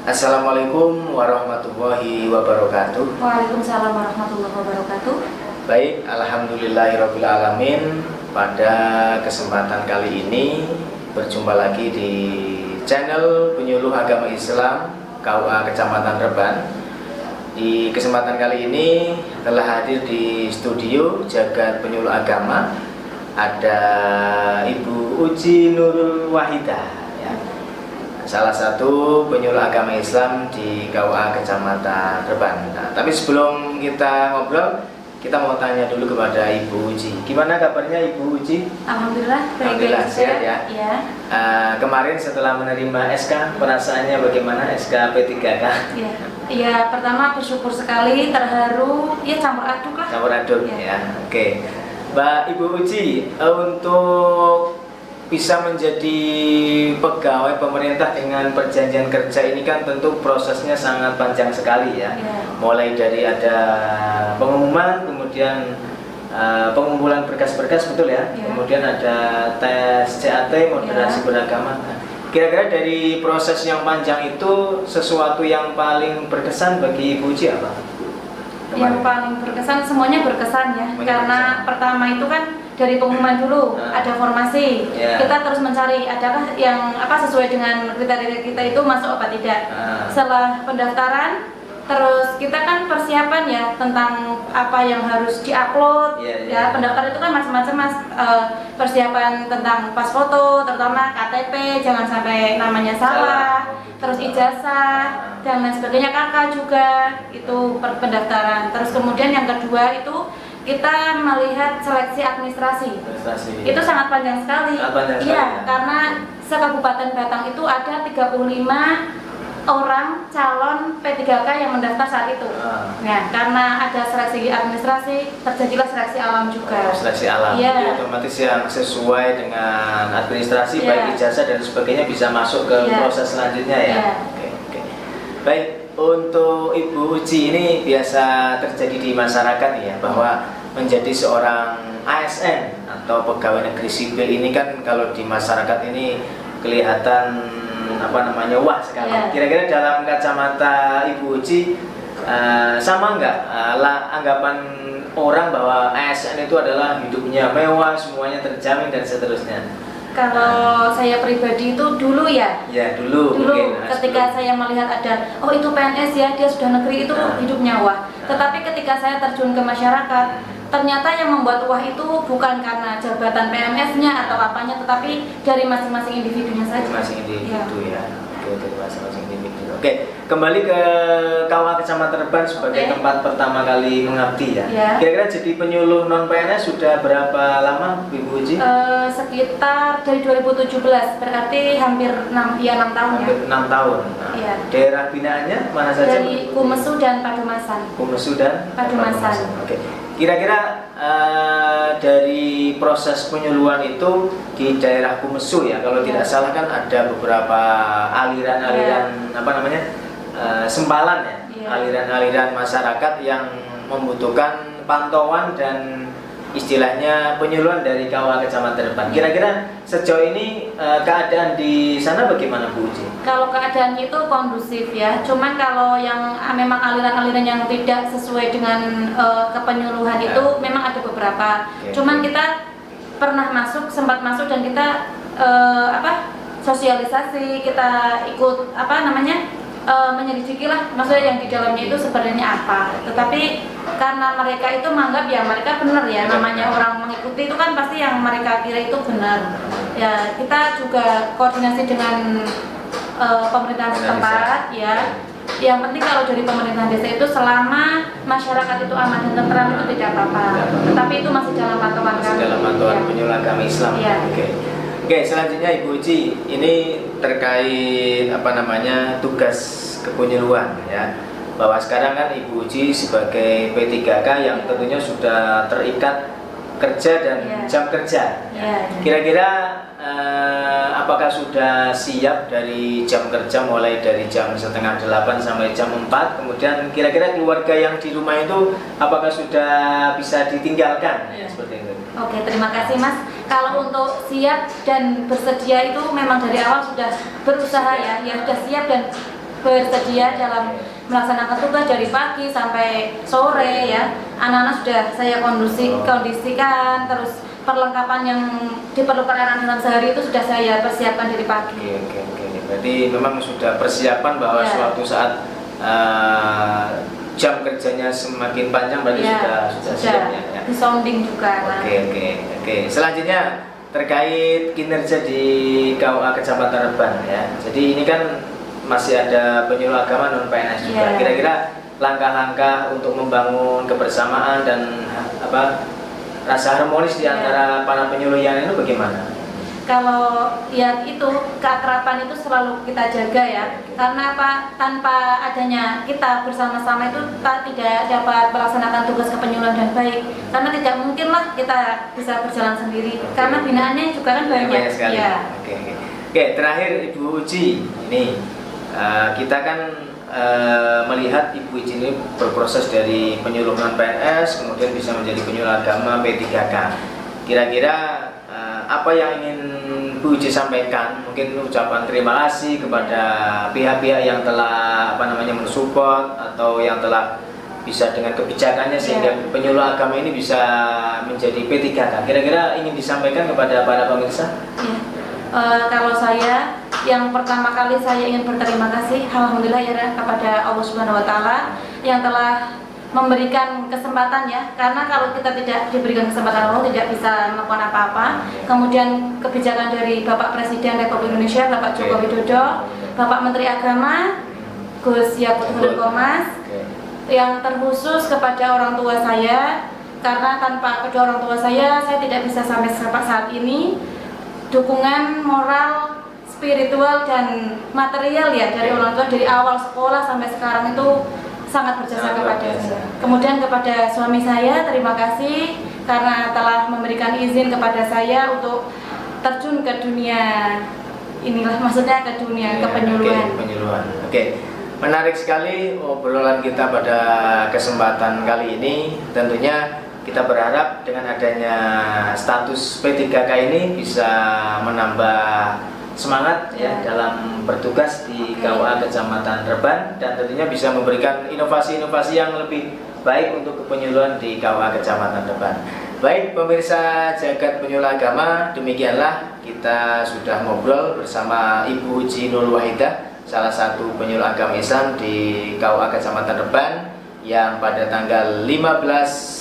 Assalamualaikum warahmatullahi wabarakatuh. Waalaikumsalam warahmatullahi wabarakatuh. Baik, alhamdulillahirabbil alamin. Pada kesempatan kali ini berjumpa lagi di channel Penyuluh Agama Islam KUA Kecamatan Reban. Di kesempatan kali ini telah hadir di studio Jagat Penyuluh Agama ada Ibu Uji Nurul Wahidah, salah satu penyuluh agama Islam di KUA Kecamatan Reban. Nah, tapi sebelum kita ngobrol, kita mau tanya dulu kepada Ibu Uji. Gimana kabarnya Ibu Uji? Alhamdulillah, Alhamdulillah sehat ya. Ya. Kemarin setelah menerima SK, perasaannya bagaimana SK P3K? Ya. Ya, pertama bersyukur sekali, terharu, ya campur aduk lah. Campur aduk ya. Oke. Mbak Ibu Uji, untuk bisa menjadi pegawai pemerintah dengan perjanjian kerja ini kan tentu prosesnya sangat panjang sekali ya. Mulai dari ada pengumuman, kemudian pengumpulan berkas-berkas, betul ya? Kemudian ada tes CAT, moderasi beragama. Kira-kira dari proses yang panjang itu sesuatu yang paling berkesan bagi Ibu Uji apa? Yang paling berkesan, semuanya berkesan ya. Karena pertama itu kan dari pengumuman dulu, ada formasi, kita terus mencari adakah yang sesuai dengan kriteria kita itu masuk apa tidak. Setelah pendaftaran, terus kita kan persiapan ya tentang apa yang harus diupload. Pendaftaran itu kan macam-macam mas, persiapan tentang pas foto, terutama KTP jangan sampai namanya salah, terus ijazah dan lain sebagainya, kakak juga itu pendaftaran. Terus kemudian yang kedua itu kita melihat seleksi administrasi. Itu sangat panjang sekali. Iya, karena se-Kabupaten Batang itu ada 35 orang calon P3K yang mendaftar saat itu. Nah, karena ada seleksi administrasi, terjadilah seleksi alam juga. Seleksi alam. Jadi otomatis yang sesuai dengan administrasi, baik ijazah dan sebagainya bisa masuk ke proses selanjutnya ya. Oke. Baik, untuk Ibu Uji ini biasa terjadi di masyarakat ya, bahwa menjadi seorang ASN atau pegawai negeri sipil ini kan kalau di masyarakat ini kelihatan wah sekali. Kira-kira dalam kacamata Ibu Uji sama nggak anggapan orang bahwa ASN itu adalah hidupnya mewah, semuanya terjamin dan seterusnya? Kalau saya pribadi itu dulu ya. Dulu mungkin, ketika saya melihat ada itu PNS ya, dia sudah negeri itu hidupnya wah. Tetapi ketika saya terjun ke masyarakat, ternyata yang membuat wah itu bukan karena jabatan PNS-nya atau apanya, tetapi dari masing-masing individunya saja. Masing individu ya. Oke, dari masing-masing individu. Oke, kembali ke KUA Kecamatan Reban sebagai tempat pertama kali mengabdi ya. Kira-kira jadi penyuluh non PNS sudah berapa lama Ibu Uji? Sekitar dari 2017, berarti hampir 6 tahun ya. Hampir 6 tahun. Daerah binaannya mana saja? Dari Kumesu dan Padumasan. Kumesu dan Padumasan. Oke. Kira-kira dari proses penyuluhan itu di daerah Kumesu ya, kalau tidak salah kan ada beberapa aliran-aliran sempalan ya, aliran-aliran masyarakat yang membutuhkan pantauan dan istilahnya penyuluhan dari KUA Kecamatan Reban. Kira-kira sejauh ini keadaan di sana bagaimana Bu Uji? Kalau keadaan itu kondusif ya, cuman kalau yang memang aliran-aliran yang tidak sesuai dengan kepenyuluhan itu memang ada beberapa. Cuman kita pernah sempat masuk dan kita sosialisasi, kita ikut menyelidiki lah, maksudnya yang di dalamnya itu sebenarnya apa. Tetapi karena mereka itu menganggap ya mereka benar ya, namanya orang mengikuti itu kan pasti yang mereka kira itu benar. Ya kita juga koordinasi dengan pemerintahan setempat ya. Yang penting kalau dari pemerintahan desa itu selama masyarakat itu aman dan tentram itu tidak apa-apa. Tetapi itu masih dalam pantauan kami. Dalam pantauan penyuluh agama Islam. Oke, selanjutnya Ibu Uji, ini terkait tugas kepenyuluhan ya. Bahwa sekarang kan Ibu Uji sebagai P3K yang tentunya sudah terikat kerja dan jam kerja. Kira-kira apakah sudah siap dari jam kerja mulai dari jam setengah 8 sampai jam 4, kemudian kira-kira keluarga yang di rumah itu apakah sudah bisa ditinggalkan seperti itu? Oke, terima kasih Mas. Kalau untuk siap dan bersedia itu memang dari awal sudah berusaha ya sudah siap dan bersedia dalam melaksanakan tugas dari pagi sampai sore ya. Anak-anak sudah saya kondisikan, terus perlengkapan yang diperlukan anak dalam sehari itu sudah saya persiapkan dari pagi. Oke. Berarti memang sudah persiapan bahwa suatu saat jam kerjanya semakin panjang berarti sudah siap ya. Disounding juga. Oke. Selanjutnya terkait kinerja di KUA Kecamatan Reban ya. Jadi ini kan masih ada penyuluh agama non PNS juga. Kira-kira langkah-langkah untuk membangun kebersamaan dan rasa harmonis di antara para penyuluh yang itu bagaimana? Kalau ya itu keakraban itu selalu kita jaga ya, karena tanpa adanya kita bersama-sama itu tidak dapat melaksanakan tugas kepenyuluhan dan baik, karena tidak mungkinlah kita bisa berjalan sendiri, karena binaannya juga kan banyak sekali. Ya. Oke, terakhir Ibu Uci, ini kita kan melihat Ibu Uci ini berproses dari penyuluh non PNS kemudian bisa menjadi penyuluh agama P3K. Kira-kira apa yang ingin Bu Uci sampaikan? Mungkin ucapan terima kasih kepada pihak-pihak yang telah mensupport atau yang telah bisa dengan kebijakannya sehingga penyuluh agama ini bisa menjadi P3K. Kira-kira ingin disampaikan kepada para pemirsa? Kalau saya, yang pertama kali saya ingin berterima kasih, alhamdulillah ya kepada Allah Subhanahu Wa Taala yang telah memberikan kesempatan ya, karena kalau kita tidak diberikan kesempatan Allah tidak bisa melakukan apa-apa. Kemudian kebijakan dari Bapak Presiden Republik Indonesia Bapak Joko Widodo, Bapak Menteri Agama Gus Yakut Komas, yang terkhusus kepada orang tua saya, karena tanpa kedua orang tua saya tidak bisa sampai saat ini. Dukungan moral, spiritual dan material ya dari orang tua dari awal sekolah sampai sekarang itu sangat berjasa kepada saya. Kemudian kepada suami saya terima kasih karena telah memberikan izin kepada saya untuk terjun ke dunia inilah, maksudnya ke dunia kepenyuluhan. Oke. Menarik sekali obrolan kita pada kesempatan kali ini. Tentunya kita berharap dengan adanya status P3K ini bisa menambah semangat ya dalam bertugas di KUA Kecamatan Reban dan tentunya bisa memberikan inovasi-inovasi yang lebih baik untuk kepenyuluhan di KUA Kecamatan Reban. Baik pemirsa Jagat Penyuluh Agama, demikianlah kita sudah ngobrol bersama Ibu Uci Nur Wahidah, salah satu penyuluh agama Islam di KUA Kecamatan Reban yang pada tanggal 15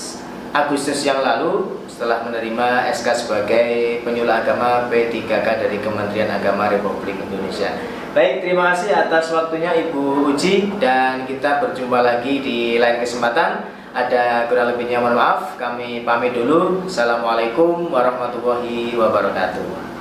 Agustus yang lalu setelah menerima SK sebagai penyuluh agama P3K dari Kementerian Agama Republik Indonesia. Baik, terima kasih atas waktunya Ibu Uci dan kita berjumpa lagi di lain kesempatan. Ada kurang lebihnya mohon maaf, kami pamit dulu. Assalamualaikum warahmatullahi wabarakatuh.